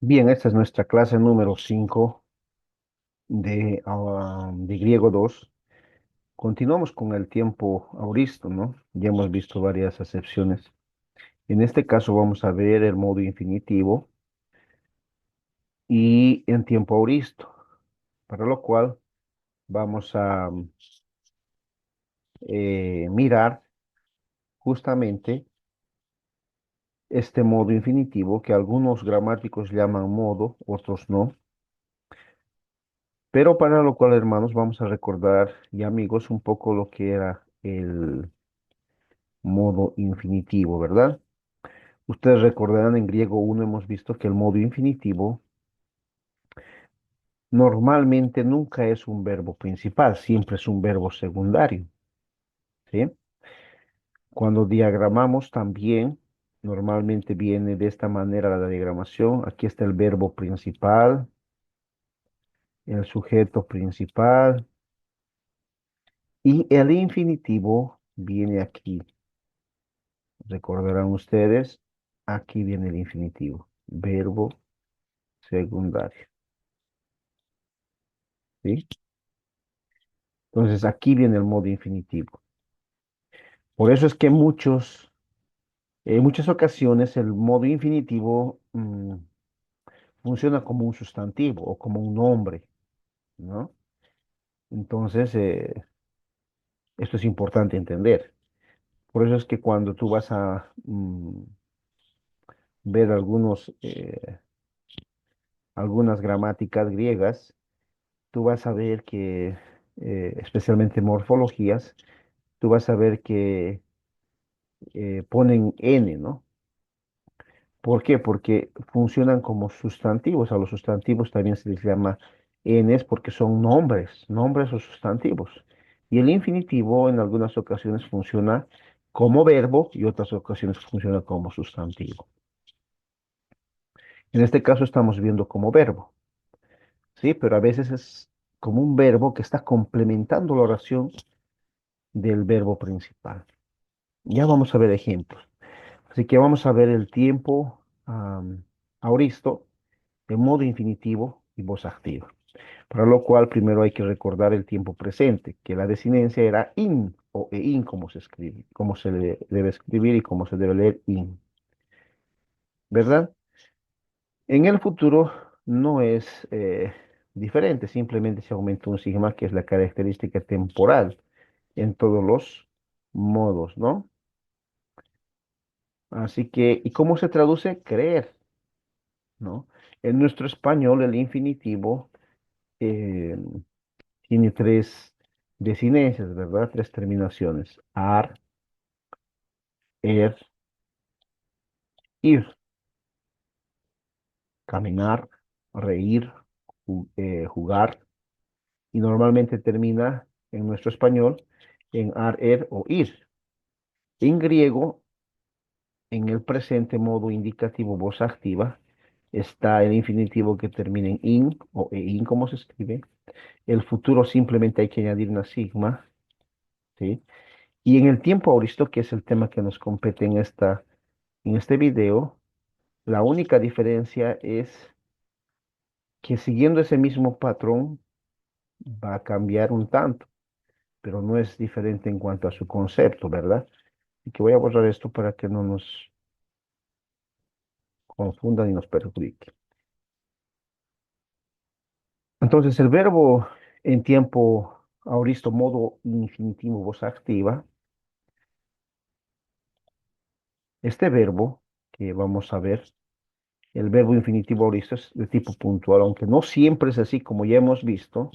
Bien, esta es nuestra clase número 5 de griego 2. Continuamos con el tiempo auristo, ¿no? Ya hemos visto varias acepciones. En este caso vamos a ver el modo infinitivo y en tiempo auristo, para lo cual vamos a mirar justamente este modo infinitivo que algunos gramáticos llaman modo, otros no. Pero para lo cual, hermanos, vamos a recordar, y amigos, un poco lo que era el modo infinitivo, ¿verdad? Ustedes recordarán en griego uno hemos visto que el modo infinitivo normalmente nunca es un verbo principal, siempre es un verbo secundario, ¿sí? Cuando diagramamos también, normalmente viene de esta manera la diagramación. Aquí está el verbo principal, el sujeto principal y el infinitivo viene aquí. Recordarán ustedes, aquí viene el infinitivo, verbo secundario, ¿sí? Entonces aquí viene el modo infinitivo. Por eso es que en muchas ocasiones el modo infinitivo funciona como un sustantivo o como un nombre, ¿no? Entonces, esto es importante entender. Por eso es que cuando tú vas a ver algunas gramáticas griegas, tú vas a ver que, especialmente morfologías, tú vas a ver que ponen n, ¿no? ¿Por qué? Porque funcionan como sustantivos. A los sustantivos también se les llama enes porque son nombres o sustantivos. Y el infinitivo en algunas ocasiones funciona como verbo y otras ocasiones funciona como sustantivo. En este caso estamos viendo como verbo, ¿sí? Pero a veces es como un verbo que está complementando la oración del verbo principal. Ya vamos a ver ejemplos. Así que vamos a ver el tiempo auristo de modo infinitivo y voz activa. Para lo cual primero hay que recordar el tiempo presente, que la desinencia era in o in como se escribe, cómo se debe escribir y cómo se debe leer in, ¿verdad? En el futuro no es diferente, simplemente se aumenta un sigma que es la característica temporal en todos los modos, ¿no? Así que, ¿y cómo se traduce? Creer, ¿no? En nuestro español el infinitivo eh, tiene tres desinencias, ¿verdad? Tres terminaciones. Ar, er, ir. Caminar, reír, jugar. Y normalmente termina en nuestro español en ar, er o ir. En griego, en el presente modo indicativo voz activa, está el infinitivo que termina en in o in como se escribe. El futuro simplemente hay que añadir una sigma, ¿sí? Y en el tiempo auristo, que es el tema que nos compete en este video, la única diferencia es que siguiendo ese mismo patrón va a cambiar un tanto, pero no es diferente en cuanto a su concepto, ¿verdad? Y que voy a borrar esto para que no nos confunda ni nos perjudique. Entonces, el verbo en tiempo auristo modo infinitivo voz activa, este verbo que vamos a ver, el verbo infinitivo auristo es de tipo puntual, aunque no siempre es así como ya hemos visto.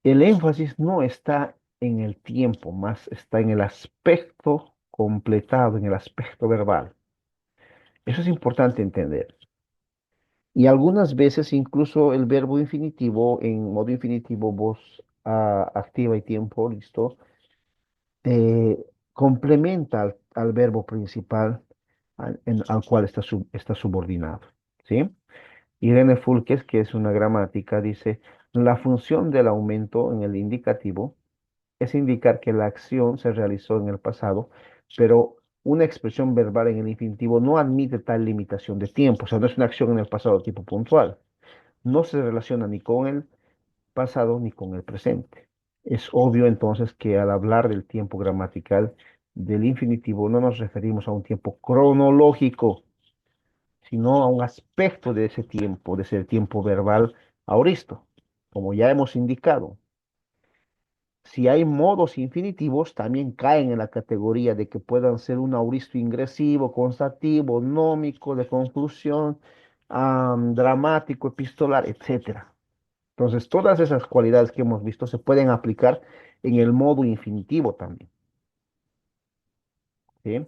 El énfasis no está en el tiempo, más está en el aspecto completado, en el aspecto verbal. Eso es importante entender. Y algunas veces incluso el verbo infinitivo, en modo infinitivo, voz activa y tiempo listo, eh, complementa al verbo principal al cual está subordinado. ¿Sí? Irene Fulques, que es una gramática, dice, la función del aumento en el indicativo es indicar que la acción se realizó en el pasado, pero una expresión verbal en el infinitivo no admite tal limitación de tiempo, o sea, no es una acción en el pasado tipo puntual. No se relaciona ni con el pasado ni con el presente. Es obvio entonces que al hablar del tiempo gramatical del infinitivo no nos referimos a un tiempo cronológico, sino a un aspecto de ese tiempo verbal auristo. Como ya hemos indicado, si hay modos infinitivos, también caen en la categoría de que puedan ser un auristo ingresivo, constativo, nómico, de conclusión, dramático, epistolar, etcétera. Entonces, todas esas cualidades que hemos visto se pueden aplicar en el modo infinitivo también, ¿sí?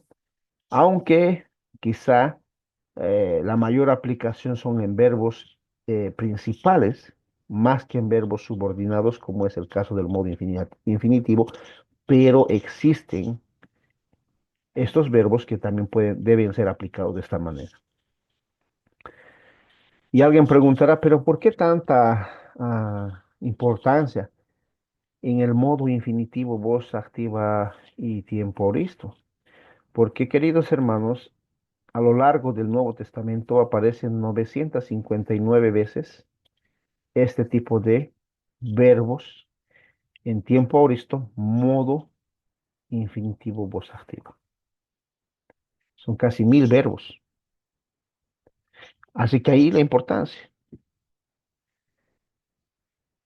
Aunque quizá la mayor aplicación son en verbos principales, más que en verbos subordinados, como es el caso del modo infinitivo, pero existen estos verbos que también deben ser aplicados de esta manera. Y alguien preguntará, pero ¿por qué tanta importancia en el modo infinitivo, voz activa y tiempo listo? Porque, queridos hermanos, a lo largo del Nuevo Testamento aparecen 959 veces este tipo de verbos en tiempo auristo, modo infinitivo, voz activa. Son casi 1000 verbos. Así que ahí la importancia.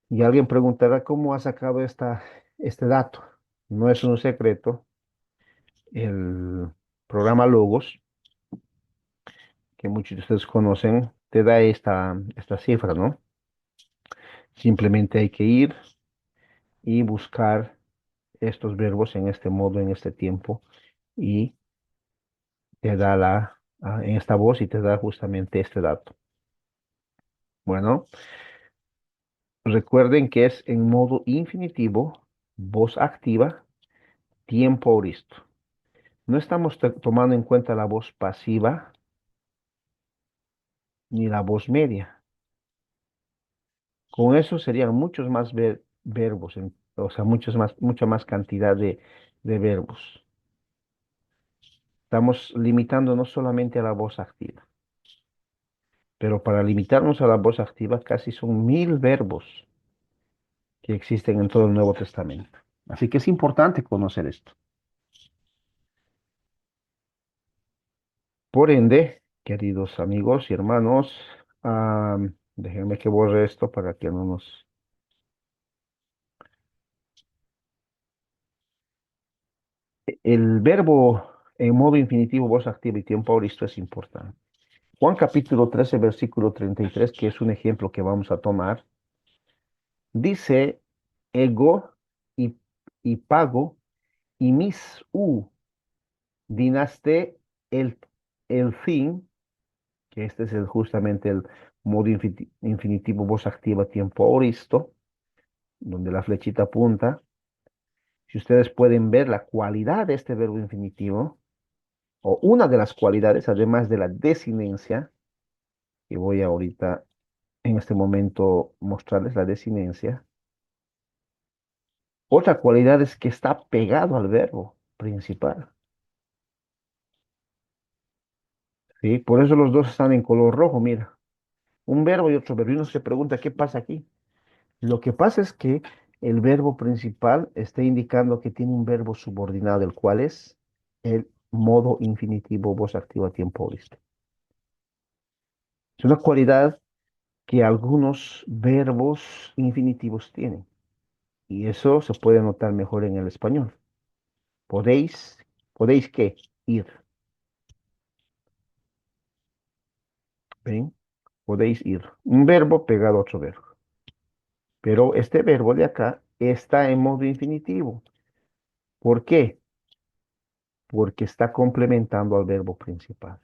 Y alguien preguntará cómo ha sacado este dato. No es un secreto. El programa Logos, que muchos de ustedes conocen, te da esta cifra, ¿no? Simplemente hay que ir y buscar estos verbos en este modo, en este tiempo, y te da en esta voz y te da justamente este dato. Bueno, recuerden que es en modo infinitivo, voz activa, tiempo auristo. No estamos tomando en cuenta la voz pasiva ni la voz media. Con eso serían muchos más verbos, o sea, mucha más cantidad de verbos. Estamos limitándonos solamente a la voz activa. Pero para limitarnos a la voz activa, casi son 1000 verbos que existen en todo el Nuevo Testamento. Así que es importante conocer esto. Por ende, queridos amigos y hermanos, déjenme que borre esto para que no nos... El verbo en modo infinitivo, voz activa y tiempo auristo es importante. Juan capítulo 13, versículo 33, que es un ejemplo que vamos a tomar, dice, ego y, y pago y mis dinaste el, el fin, que este es justamente el modo infinitivo, voz activa, tiempo auristo, donde la flechita apunta. Si ustedes pueden ver la cualidad de este verbo infinitivo, o una de las cualidades, además de la desinencia, y voy ahorita en este momento mostrarles la desinencia. Otra cualidad es que está pegado al verbo principal, ¿sí? Por eso los dos están en color rojo, mira. Un verbo y otro verbo. Y uno se pregunta, ¿qué pasa aquí? Lo que pasa es que el verbo principal está indicando que tiene un verbo subordinado, el cual es el modo infinitivo, voz activa, tiempo listo. Es una cualidad que algunos verbos infinitivos tienen. Y eso se puede notar mejor en el español. Podéis, ¿podéis qué? Ir. ¿Ven? Podéis ir. Un verbo pegado a otro verbo. Pero este verbo de acá está en modo infinitivo. ¿Por qué? Porque está complementando al verbo principal.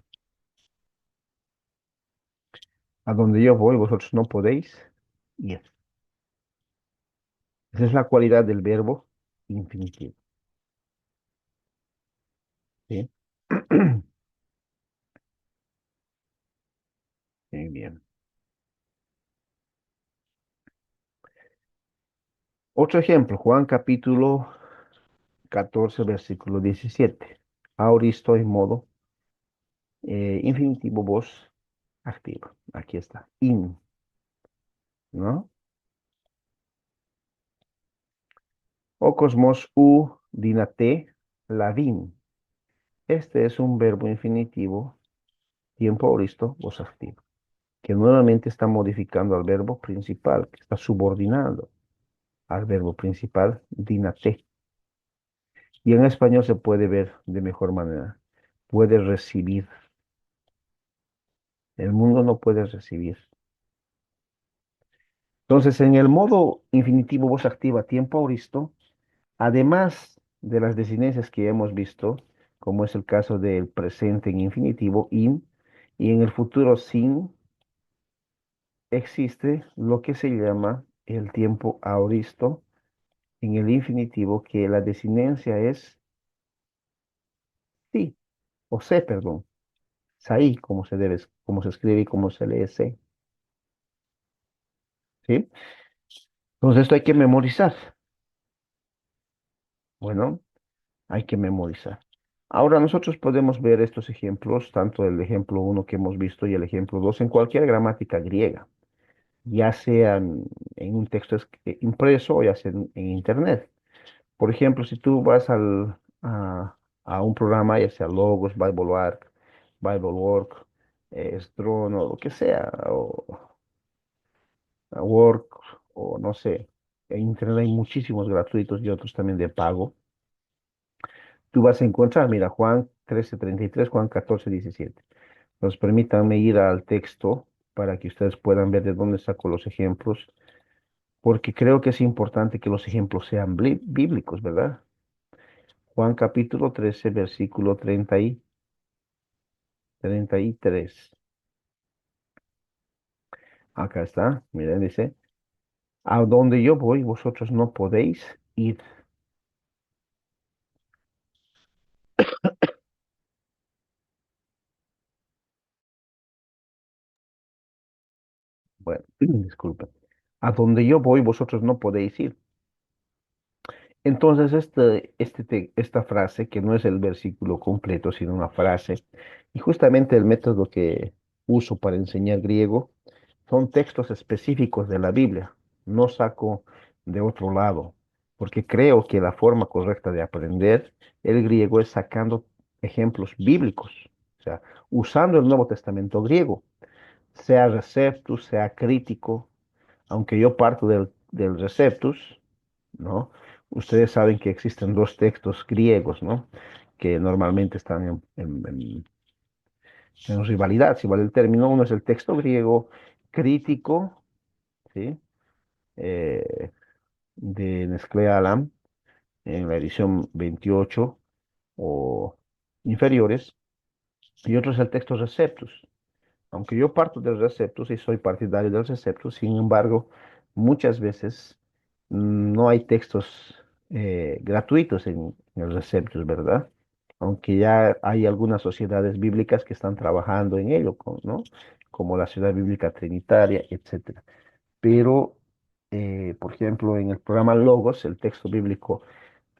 A donde yo voy, vosotros no podéis ir. Esa es la cualidad del verbo infinitivo. ¿Sí? Muy bien. Otro ejemplo, Juan capítulo 14, versículo 17. aoristo en modo infinitivo voz activa. Aquí está, in, ¿no? O cosmos u dinate ladin. Este es un verbo infinitivo, tiempo aoristo, voz activa, que nuevamente está modificando al verbo principal, que está subordinando al verbo principal, dinate. Y en español se puede ver de mejor manera. Puede recibir. El mundo no puede recibir. Entonces, en el modo infinitivo voz activa tiempo auristo, además de las desinencias que hemos visto, como es el caso del presente en infinitivo, in, y en el futuro sin, existe lo que se llama el tiempo auristo en el infinitivo, que la desinencia es sí, o se, perdón, sai, como se debe, como se escribe y como se lee se, ¿sí? Entonces esto hay que memorizar. Bueno, hay que memorizar. Ahora nosotros podemos ver estos ejemplos, tanto el ejemplo uno que hemos visto y el ejemplo 2 en cualquier gramática griega, ya sea en un texto impreso o ya sea en internet. Por ejemplo, si tú vas a un programa, ya sea Logos, BibleArc, BibleWork, Strong o lo que sea, o Work, o no sé, en internet hay muchísimos gratuitos y otros también de pago. Tú vas a encontrar, mira, Juan 13:33, Juan 14:17. Entonces, permítanme ir al texto para que ustedes puedan ver de dónde saco los ejemplos, porque creo que es importante que los ejemplos sean bíblicos, ¿verdad? Juan capítulo 13, versículo 33. Acá está, miren, dice, a donde yo voy, vosotros no podéis ir. Bueno, disculpen. A donde yo voy, vosotros no podéis ir. Entonces, esta frase, que no es el versículo completo, sino una frase, y justamente el método que uso para enseñar griego, son textos específicos de la Biblia. No saco de otro lado, porque creo que la forma correcta de aprender el griego es sacando ejemplos bíblicos, o sea, usando el Nuevo Testamento griego, sea Receptus, sea crítico, aunque yo parto del Receptus, ¿no? Ustedes saben que existen dos textos griegos, ¿no? Que normalmente están en rivalidad, si vale el término. Uno es el texto griego crítico, ¿sí? Eh, de Nesclea Alam, en la edición 28 o inferiores, y otro es el texto Receptus. Aunque yo parto del Receptus y soy partidario del Receptus, sin embargo, muchas veces no hay textos gratuitos en el Receptus, ¿verdad? Aunque ya hay algunas sociedades bíblicas que están trabajando en ello, ¿no? Como la Ciudad Bíblica Trinitaria, etcétera. Pero, por ejemplo, en el programa Logos, el texto bíblico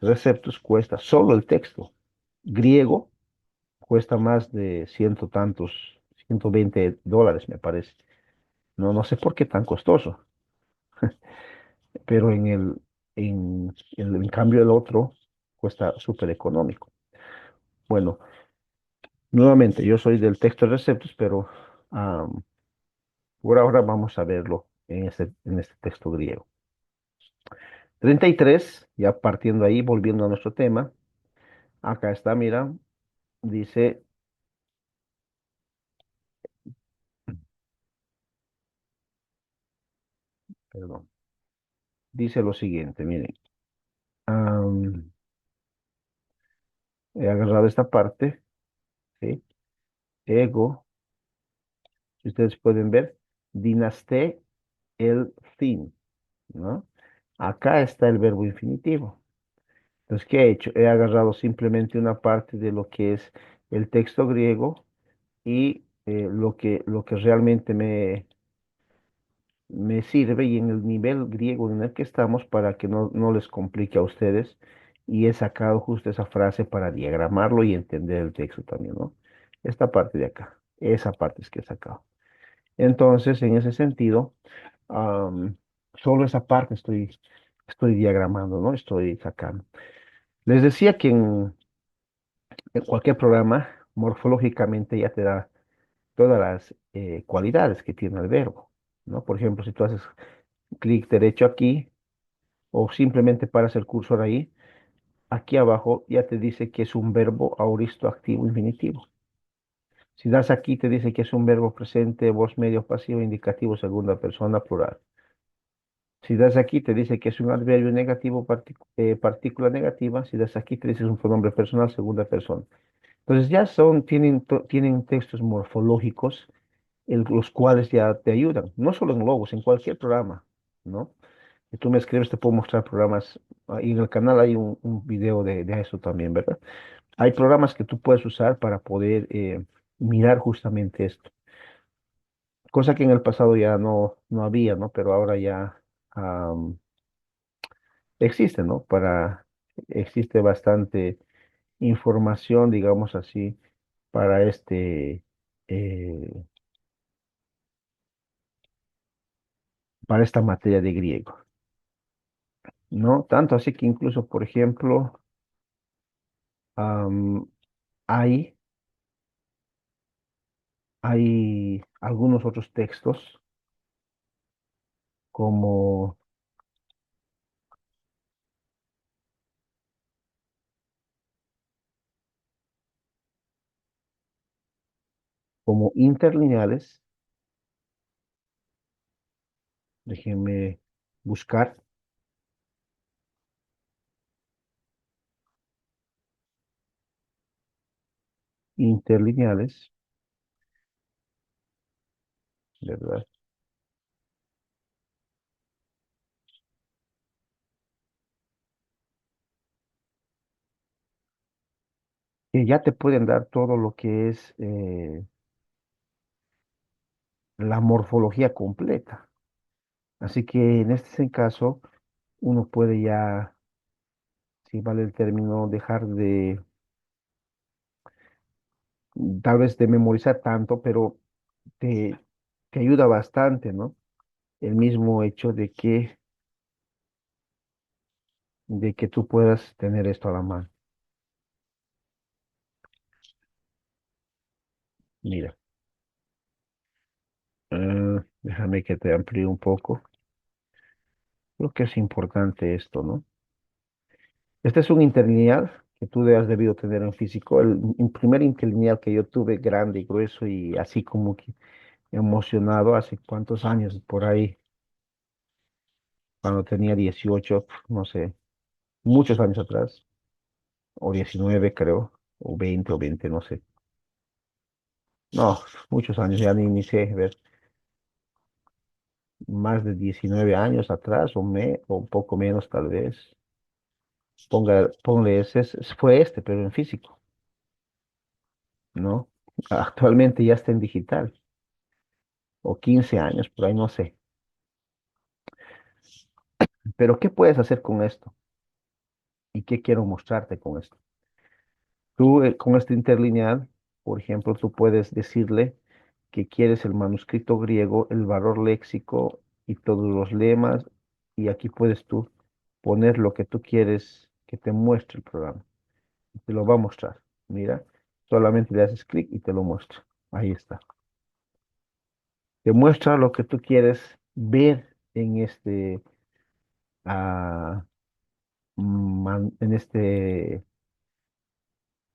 Receptus cuesta solo el texto griego cuesta más de ciento tantos, $120, me parece. No, no sé por qué tan costoso, pero en cambio el otro cuesta súper económico. Bueno, nuevamente, yo soy del texto de Receptus, pero por ahora vamos a verlo en este texto griego. 33, ya partiendo ahí, volviendo a nuestro tema, acá está, mira, dice, perdón, dice lo siguiente, miren, am, he agarrado esta parte, ¿sí? Ego, si ustedes pueden ver, dinasté el fin, ¿no? Acá está el verbo infinitivo. Entonces, ¿qué he hecho? He agarrado simplemente una parte de lo que es el texto griego y lo que realmente me sirve y en el nivel griego en el que estamos para que no les complique a ustedes. y he sacado justo esa frase para diagramarlo y entender el texto también, ¿no? Esta parte de acá, esa parte es que he sacado. Entonces, en ese sentido, am, solo esa parte estoy diagramando, ¿no? Estoy sacando. Les decía que en cualquier programa, morfológicamente ya te da todas las cualidades que tiene el verbo, ¿no? Por ejemplo, si tú haces clic derecho aquí o simplemente paras el cursor ahí, aquí abajo ya te dice que es un verbo aoristo activo infinitivo. Si das aquí, te dice que es un verbo presente, voz medio pasivo, indicativo, segunda persona, plural. Si das aquí, te dice que es un adverbio negativo, partícula negativa. Si das aquí, te dice es un pronombre personal, segunda persona. Entonces ya tienen textos morfológicos, los cuales ya te ayudan, no solo en Logos, en cualquier programa, ¿no? Si tú me escribes, te puedo mostrar programas, y en el canal hay un video de eso también, ¿verdad? Hay programas que tú puedes usar para poder mirar justamente esto, cosa que en el pasado ya no había, ¿no? Pero ahora ya existe, ¿no? Existe bastante información, digamos así, para eh, para esta materia de griego, ¿no? Tanto así que incluso, por ejemplo, am, hay, hay algunos otros textos como, como interlineales. Déjenme buscar interlineales, ¿verdad? Que ya te pueden dar todo lo que es la morfología completa. Así que en este caso, uno puede ya, si vale el término, dejar de, tal vez de memorizar tanto, pero te, te ayuda bastante, ¿no? El mismo hecho de que tú puedas tener esto a la mano. Mira, déjame que te amplíe un poco. Creo que es importante esto, ¿no? Este es un interlineal que tú has debido tener en físico. El primer interlineal que yo tuve grande y grueso y así como que emocionado hace cuántos años, por ahí, cuando tenía 18, no sé, muchos años atrás, o 19 creo, o 20, no sé. No, muchos años, ya ni sé, ver, más de 19 años atrás, o un poco menos tal vez. Ponle fue pero en físico, ¿no? Actualmente ya está en digital, o 15 años, por ahí no sé. Pero ¿qué puedes hacer con esto? ¿Y qué quiero mostrarte con esto? Tú, con este interlineal, por ejemplo, tú puedes decirle que quieres el manuscrito griego, el valor léxico y todos los lemas, y aquí puedes tú poner lo que tú quieres que te muestre el programa. Te lo va a mostrar. Mira, solamente le haces clic y te lo muestra. Ahí está. Te muestra lo que tú quieres ver en ah, en este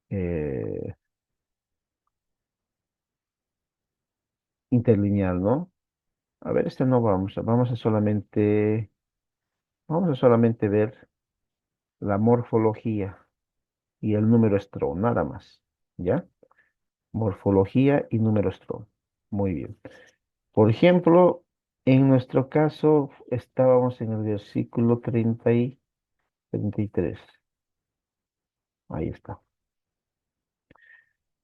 eh, interlineal, ¿no? A ver, este no vamos a solamente ver la morfología y el número Strong, nada más, ¿ya? Morfología y número Strong. Muy bien. Por ejemplo, en nuestro caso estábamos en el versículo 33. Ahí está.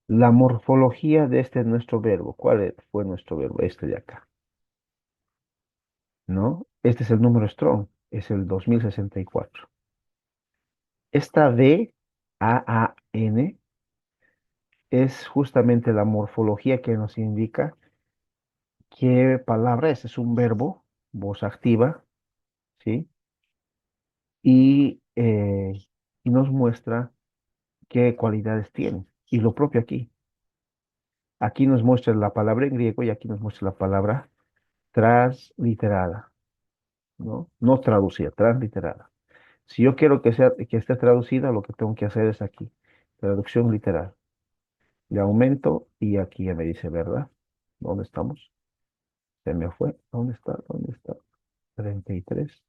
La morfología de este nuestro verbo. ¿Cuál fue nuestro verbo? Este de acá, ¿no? Este es el número Strong, es el 2064. Esta D, A-A-N, es justamente la morfología que nos indica qué palabra es. Es un verbo, voz activa, ¿sí? Y nos muestra qué cualidades tiene. Y lo propio aquí. Aquí nos muestra la palabra en griego y aquí nos muestra la palabra transliterada, ¿no? No traducida, transliterada. Si yo quiero que esté traducida, lo que tengo que hacer es aquí, traducción literal. Le aumento y aquí ya me dice, ¿verdad? ¿Dónde estamos? Se me fue. ¿Dónde está? ¿Dónde está? 33.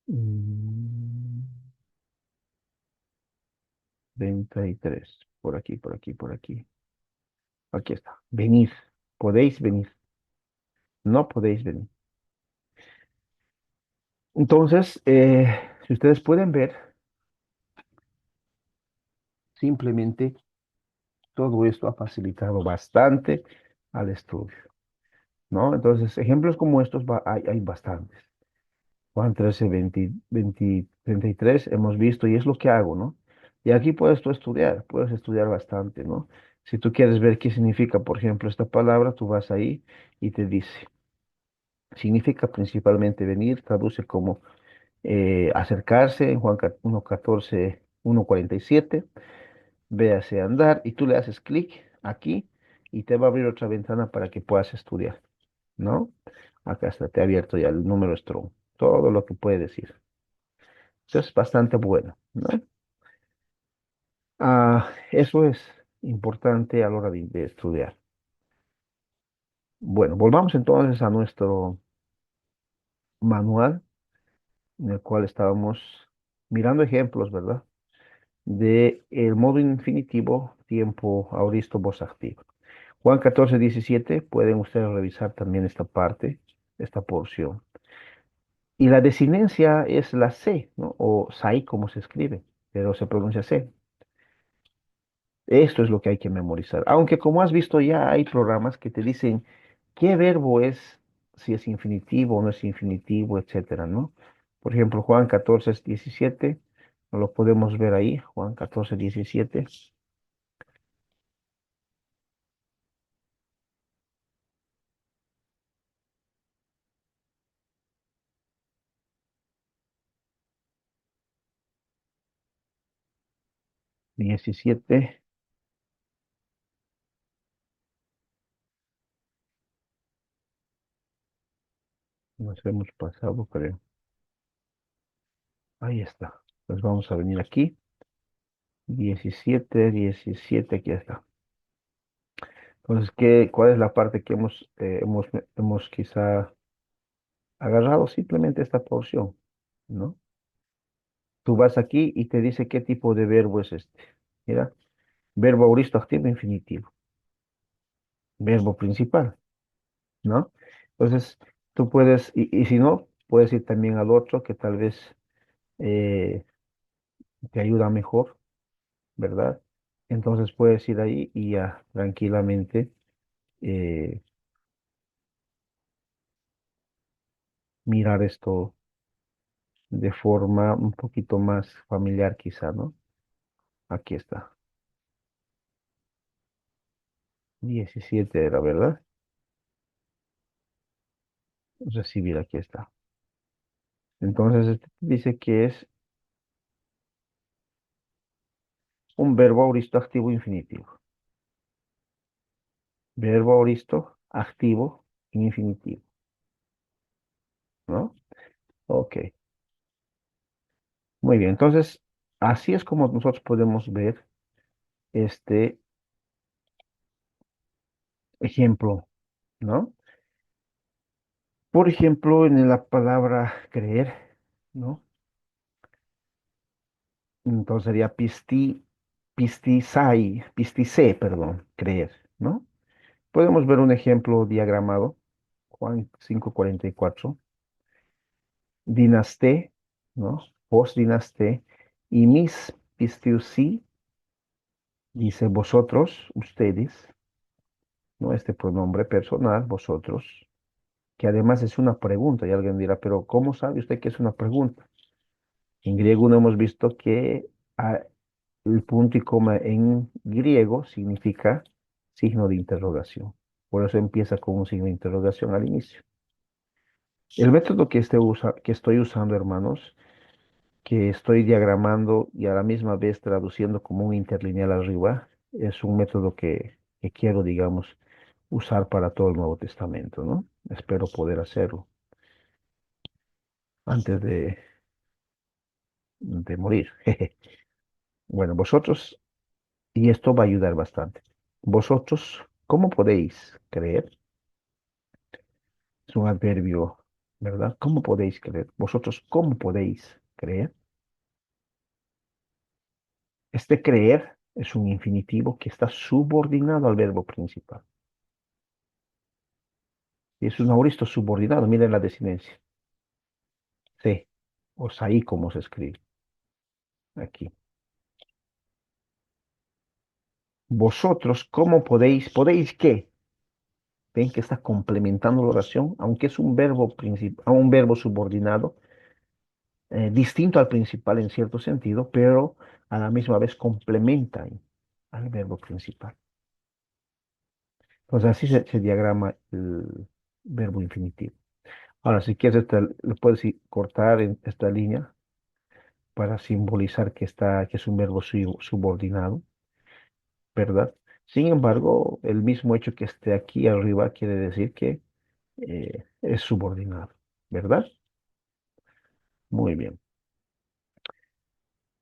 Mm, 33. Por aquí, por aquí, por aquí. Aquí está. Venid. Podéis venir. No podéis venir. Entonces, si ustedes pueden ver, simplemente todo esto ha facilitado bastante al estudio, ¿no? Entonces, ejemplos como estos hay bastantes. Juan 13, 20, 33 hemos visto y es lo que hago, ¿no? Y aquí puedes estudiar bastante, ¿no? Si tú quieres ver qué significa, por ejemplo, esta palabra, tú vas ahí y te dice, significa principalmente venir, traduce como acercarse en Juan 1:14, 1:47, véase andar y tú le haces clic aquí y te va a abrir otra ventana para que puedas estudiar, ¿no? Acá está, te ha abierto ya el número strong, todo lo que puede decir. Eso es bastante bueno, ¿no? Eso es importante a la hora de estudiar. Bueno, volvamos entonces a nuestro manual en el cual estábamos mirando ejemplos, ¿verdad? De el modo infinitivo, tiempo aoristo, voz activa. Juan 14:17, pueden ustedes revisar también esta parte, esta porción. Y la desinencia es la C, ¿no? O SAI, como se escribe, pero se pronuncia C. Esto es lo que hay que memorizar. Aunque como has visto ya hay programas que te dicen qué verbo es, si es infinitivo o no es infinitivo, etcétera, ¿no? Por ejemplo, Juan 14:17, lo podemos ver ahí, Juan 14:17. 17, nos hemos pasado, creo. Ahí está. Pues vamos a venir aquí. 17, aquí está. Entonces, ¿cuál es la parte que hemos quizá agarrado? Simplemente esta porción, ¿no? Tú vas aquí y te dice qué tipo de verbo es este. Mira, verbo auristo activo infinitivo, verbo principal, ¿no? Entonces, tú puedes, y si no, puedes ir también al otro que tal vez eh, te ayuda mejor, ¿verdad? Entonces puedes ir ahí y ya tranquilamente eh, mirar esto de forma un poquito más familiar quizá, ¿no? Aquí está. 17 era, ¿verdad? Recibir, aquí está. Entonces, este dice que es un verbo auristo activo infinitivo. Verbo auristo activo infinitivo, ¿no? Ok, muy bien. Entonces, así es como nosotros podemos ver este ejemplo, ¿no? Por ejemplo, en la palabra creer, ¿no? Entonces sería pisticé, perdón, creer, ¿no? Podemos ver un ejemplo diagramado, Juan 5:44, dinasté, ¿no? Post dinasté, y mis pistiusí, dice vosotros, ustedes, ¿no? Este pronombre personal, vosotros, que además es una pregunta, y alguien dirá, pero ¿cómo sabe usted que es una pregunta? En griego no hemos visto que el punto y coma en griego significa signo de interrogación. Por eso empieza con un signo de interrogación al inicio. El método que estoy usando, hermanos, que estoy diagramando y a la misma vez traduciendo como un interlineal arriba, es un método que quiero, digamos, usar para todo el Nuevo Testamento, ¿no? Espero poder hacerlo antes de morir. Bueno, vosotros, y esto va a ayudar bastante. Vosotros, ¿cómo podéis creer? Es un adverbio, ¿verdad? ¿Cómo podéis creer? Vosotros, ¿cómo podéis creer? Este creer es un infinitivo que está subordinado al verbo principal. Y es un auristo subordinado, miren la desinencia. Sí, o ahí como se escribe aquí. Vosotros, ¿cómo podéis? ¿Podéis qué? Ven que está complementando la oración, aunque es un verbo un verbo subordinado, distinto al principal en cierto sentido, pero a la misma vez complementa al verbo principal. Entonces así se diagrama el verbo infinitivo. Ahora, si quieres, lo puedes cortar en esta línea para simbolizar que es un verbo subordinado, ¿verdad? Sin embargo, el mismo hecho que esté aquí arriba quiere decir que es subordinado, ¿verdad? Muy bien.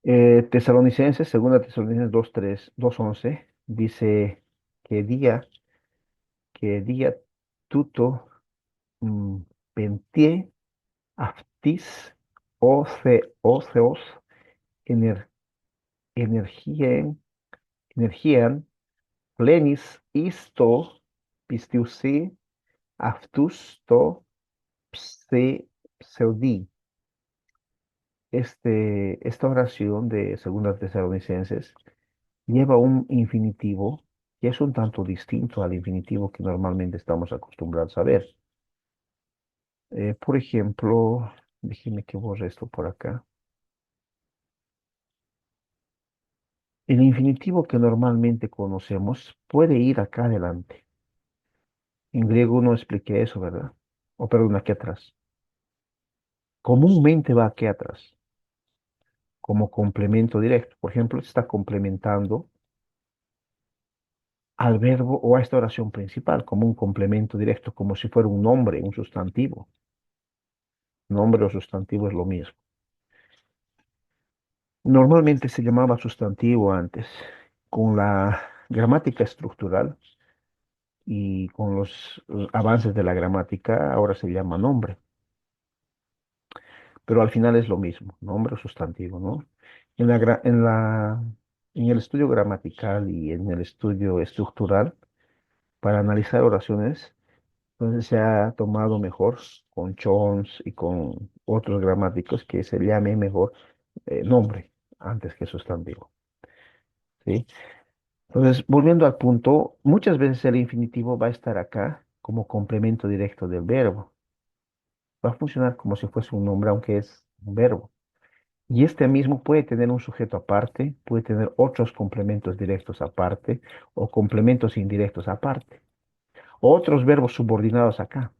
Tesalonicenses, segunda Tesalonicenses 2:11, dice que día tuto mm, pentie aftis oceos ener, energien, energian plenis isto pistiusi aftus to pseudi. Esta oración de segunda Tesalonicenses lleva un infinitivo que es un tanto distinto al infinitivo que normalmente estamos acostumbrados a ver. Por ejemplo, déjeme que borre esto por acá. El infinitivo que normalmente conocemos puede ir acá adelante. En griego no expliqué eso, ¿verdad? O perdón, aquí atrás. Comúnmente va aquí atrás, como complemento directo. Por ejemplo, está complementando al verbo o a esta oración principal, como un complemento directo, como si fuera un nombre, un sustantivo. Nombre o sustantivo es lo mismo. Normalmente se llamaba sustantivo antes. Con la gramática estructural y con los avances de la gramática, ahora se llama nombre. Pero al final es lo mismo, nombre o sustantivo, ¿no? En la, gra- en el estudio gramatical y en el estudio estructural, para analizar oraciones, entonces se ha tomado mejor con Jones y con otros gramáticos que se llame mejor nombre antes que sustantivo, ¿sí? Entonces, volviendo al punto, muchas veces el infinitivo va a estar acá como complemento directo del verbo. Va a funcionar como si fuese un nombre, aunque es un verbo. Y este mismo puede tener un sujeto aparte, puede tener otros complementos directos aparte o complementos indirectos aparte. Otros verbos subordinados acá.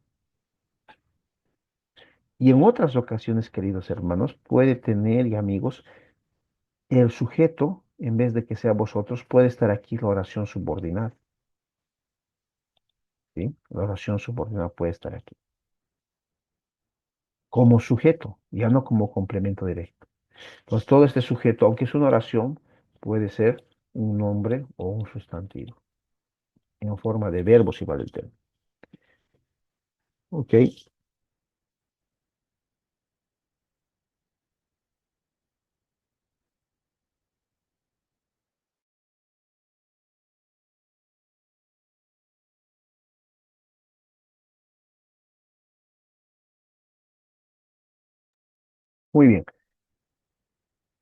Y en otras ocasiones, queridos hermanos, puede tener, y amigos, el sujeto, en vez de que sea vosotros, puede estar aquí la oración subordinada. ¿Sí? La oración subordinada puede estar aquí. Como sujeto, ya no como complemento directo. Entonces, todo este sujeto, aunque es una oración, puede ser un nombre o un sustantivo, en forma de verbo si vale el término. Ok, muy bien.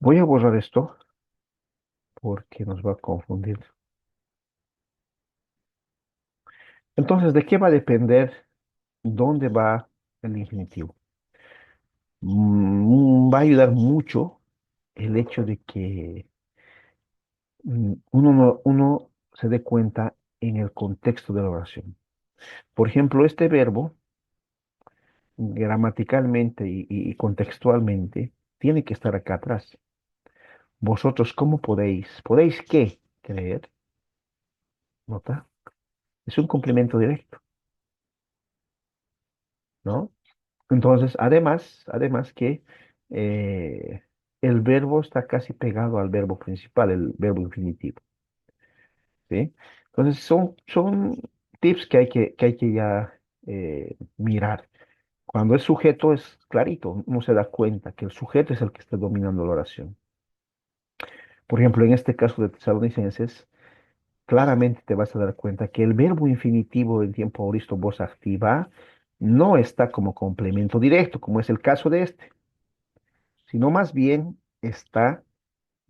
Voy a borrar esto porque nos va a confundir. Entonces, ¿de qué va a depender dónde va el infinitivo? Va a ayudar mucho el hecho de que uno se dé cuenta en el contexto de la oración. Por ejemplo, este verbo, gramaticalmente y contextualmente, tiene que estar acá atrás. Vosotros, ¿cómo podéis? ¿Podéis qué? Creer. ¿Nota? Es un complemento directo, ¿no? Entonces, además que eh, el verbo está casi pegado al verbo principal, el verbo infinitivo, ¿sí? Entonces, son tips que hay que ya mirar. Cuando es sujeto es clarito, uno se da cuenta que el sujeto es el que está dominando la oración. Por ejemplo, en este caso de Tesalonicenses, claramente te vas a dar cuenta que el verbo infinitivo en tiempo aoristo voz activa no está como complemento directo, como es el caso de este, sino más bien está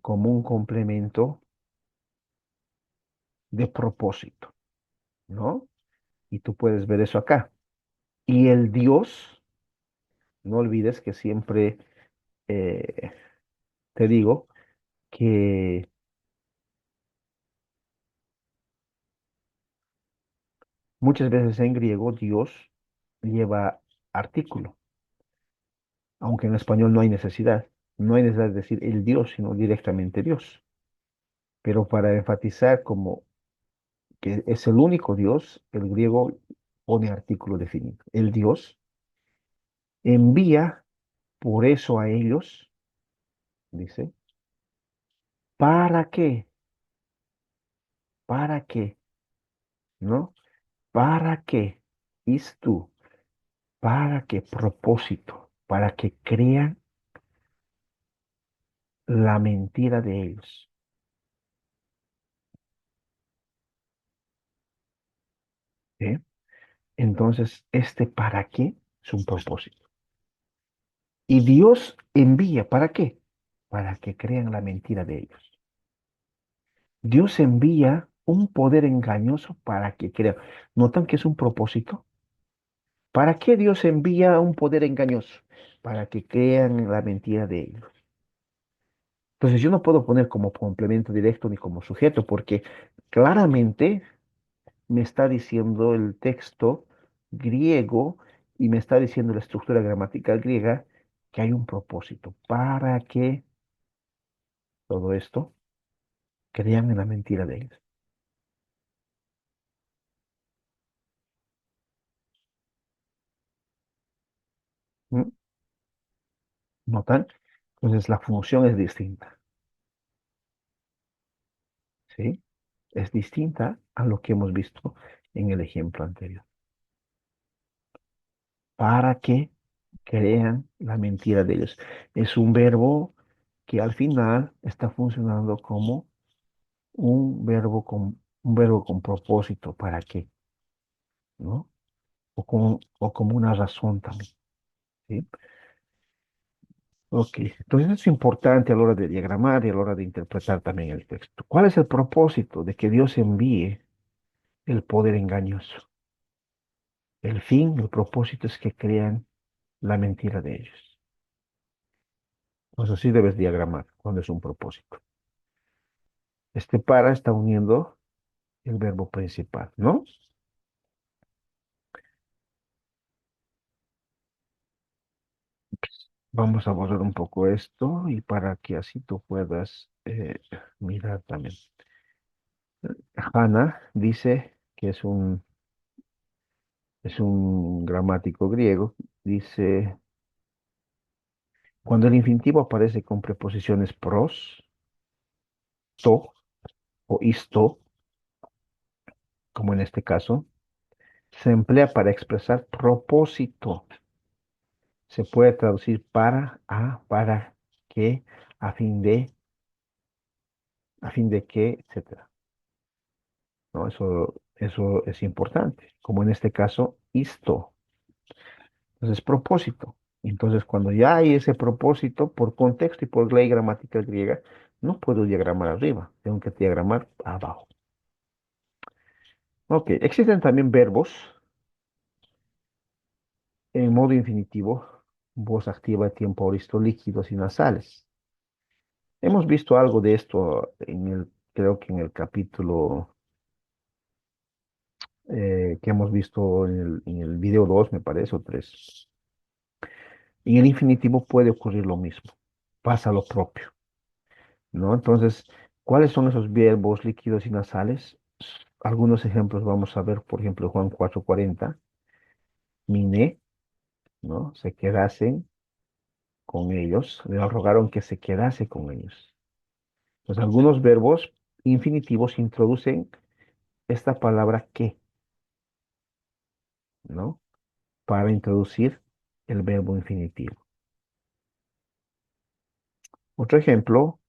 como un complemento de propósito, ¿no? Y tú puedes ver eso acá. Y el Dios, no olvides que siempre eh, te digo que muchas veces en griego Dios lleva artículo, aunque en español no hay necesidad. No hay necesidad de decir el Dios, sino directamente Dios. Pero para enfatizar como que es el único Dios, el griego pone artículo definido. El Dios envía por eso a ellos, dice, ¿para qué? ¿Para qué? ¿No? ¿Para qué? ¿Es tú? ¿Para qué propósito? Para que crean la mentira de ellos. ¿Sí? Entonces, este para qué es un propósito. Y Dios envía, ¿para qué? Para que crean la mentira de ellos. Dios envía un poder engañoso para que crean. ¿Notan que es un propósito? ¿Para qué Dios envía un poder engañoso? Para que crean en la mentira de ellos. Entonces yo no puedo poner como complemento directo ni como sujeto porque claramente me está diciendo el texto griego y me está diciendo la estructura gramatical griega que hay un propósito para que todo esto crean en la mentira de ellos. ¿Mm? ¿Notan? Entonces la función es distinta, ¿sí? Es distinta a lo que hemos visto en el ejemplo anterior. Para que crean la mentira de ellos. Es un verbo que al final está funcionando como un verbo con propósito. ¿Para qué? ¿No? O como una razón también. ¿Sí? Ok, entonces es importante a la hora de diagramar y a la hora de interpretar también el texto. ¿Cuál es el propósito de que Dios envíe el poder engañoso? El fin, el propósito es que crean la mentira de ellos. Pues así debes diagramar cuando es un propósito. Este para está uniendo el verbo principal, ¿no? Vamos a borrar un poco esto y para que así tú puedas mirar también. Hanna dice que es un gramático griego. Dice, cuando el infinitivo aparece con preposiciones pros, to o isto, como en este caso, se emplea para expresar propósito. Se puede traducir para, a, para que, a fin de que, etcétera. ¿No? Eso es importante, como en este caso, isto. Entonces, propósito. Entonces, cuando ya hay ese propósito, por contexto y por ley gramatical griega, no puedo diagramar arriba, tengo que diagramar abajo. Ok, existen también verbos en modo infinitivo voz activa de tiempo aoristo líquidos y nasales. Hemos visto algo de esto creo que en el capítulo que hemos visto en el video 2 me parece, o 3. En el infinitivo puede ocurrir lo mismo, pasa lo propio, ¿no? Entonces, ¿cuáles son esos verbos líquidos y nasales? Algunos ejemplos vamos a ver, por ejemplo, Juan 4:40, miné, ¿no? Se quedasen con ellos, le rogaron que se quedase con ellos. Pues algunos verbos infinitivos introducen esta palabra que, ¿no? Para introducir el verbo infinitivo. Otro ejemplo,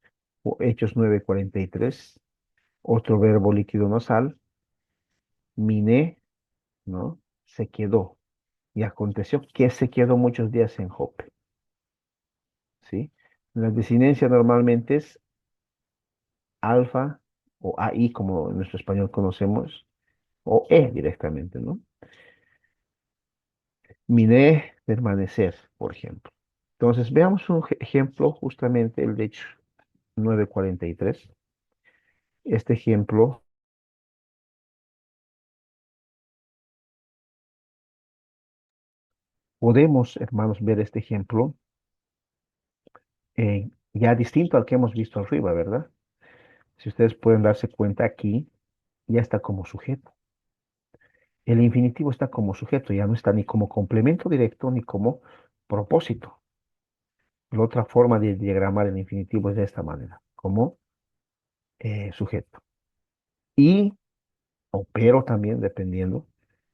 Hechos 9:43, otro verbo líquido nasal, miné, ¿no? Se quedó. Y aconteció que se quedó muchos días en Jope, ¿sí? La desinencia normalmente es alfa o AI, como en nuestro español conocemos, o E directamente, ¿no? Miné, permanecer, por ejemplo. Entonces, veamos un ejemplo, justamente el de Hechos 9:43. Este ejemplo, podemos, hermanos, ver este ejemplo ya distinto al que hemos visto arriba, ¿verdad? Si ustedes pueden darse cuenta aquí, ya está como sujeto. El infinitivo está como sujeto, ya no está ni como complemento directo ni como propósito. La otra forma de diagramar el infinitivo es de esta manera, como sujeto. Y, o pero también, dependiendo,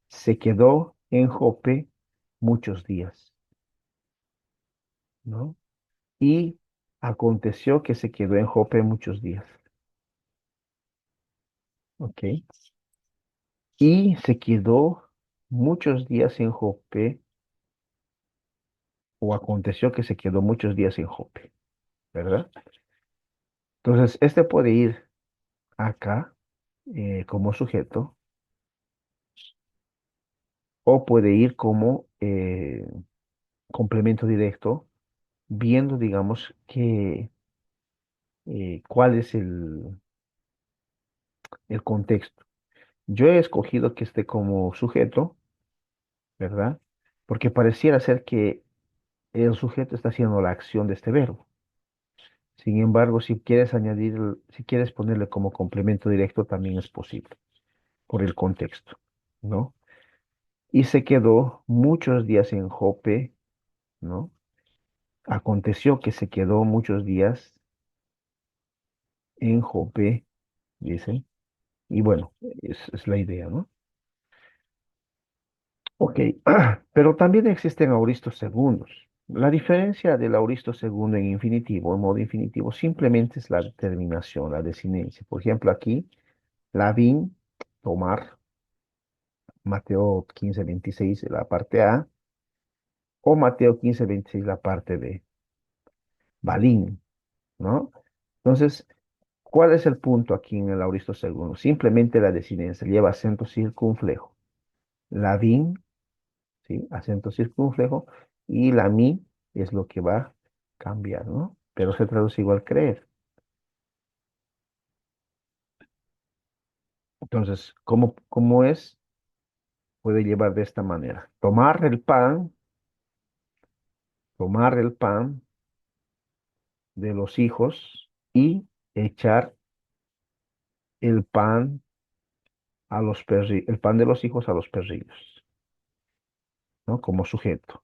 se quedó en Jope muchos días, ¿no? Y aconteció que se quedó en Jope muchos días, ¿ok? Y se quedó muchos días en Jope, o aconteció que se quedó muchos días en Jope, ¿verdad? Entonces, este puede ir acá como sujeto o puede ir como complemento directo, viendo, digamos, cuál es el contexto. Yo he escogido que esté como sujeto, ¿verdad? Porque pareciera ser que el sujeto está haciendo la acción de este verbo. Sin embargo, si quieres ponerle como complemento directo, también es posible, por el contexto, ¿no? Y se quedó muchos días en Jope, ¿no? Aconteció que se quedó muchos días en Jope, dice, y bueno, es la idea, ¿no? Ok, pero también existen auristos segundos. La diferencia del auristo segundo en infinitivo, en modo infinitivo, simplemente es la determinación, la desinencia. Por ejemplo, aquí, lavin, tomar, Mateo 15:26, la parte A, o Mateo 15:26, la parte B, balín, ¿no? Entonces, ¿cuál es el punto aquí en el auristo segundo? Simplemente la desinencia, lleva acento circunflejo. Lavin, ¿sí? Acento circunflejo, y la mi es lo que va a cambiar, ¿no? Pero se traduce igual creer. Entonces, ¿cómo es? Puede llevar de esta manera. Tomar el pan de los hijos y echar el pan el pan de los hijos a los perrillos, ¿no? Como sujeto.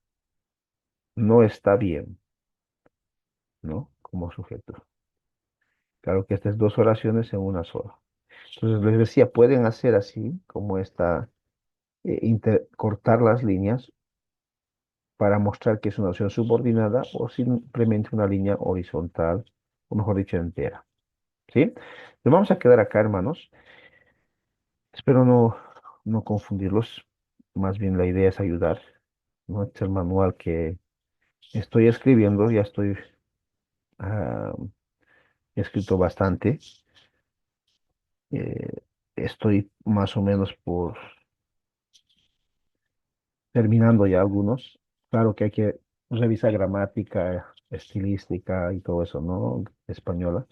No está bien, ¿no? Como sujeto. Claro que estas dos oraciones en una sola. Entonces les decía, pueden hacer así, como esta, cortar las líneas para mostrar que es una oración subordinada o simplemente una línea horizontal, o mejor dicho, entera. ¿Sí? Nos vamos a quedar acá, hermanos. Espero no confundirlos. Más bien la idea es ayudar. ¿No? Este es el manual que estoy escribiendo, ya ah, he escrito bastante. Eh, Estoy más o menos por terminando ya algunos. Claro que hay que revisa gramática, estilística y todo eso, ¿no? Española.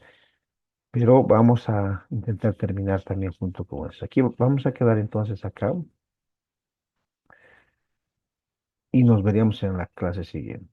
Pero vamos a intentar terminar también junto con eso. Aquí vamos a quedar entonces acá y nos veríamos en la clase siguiente.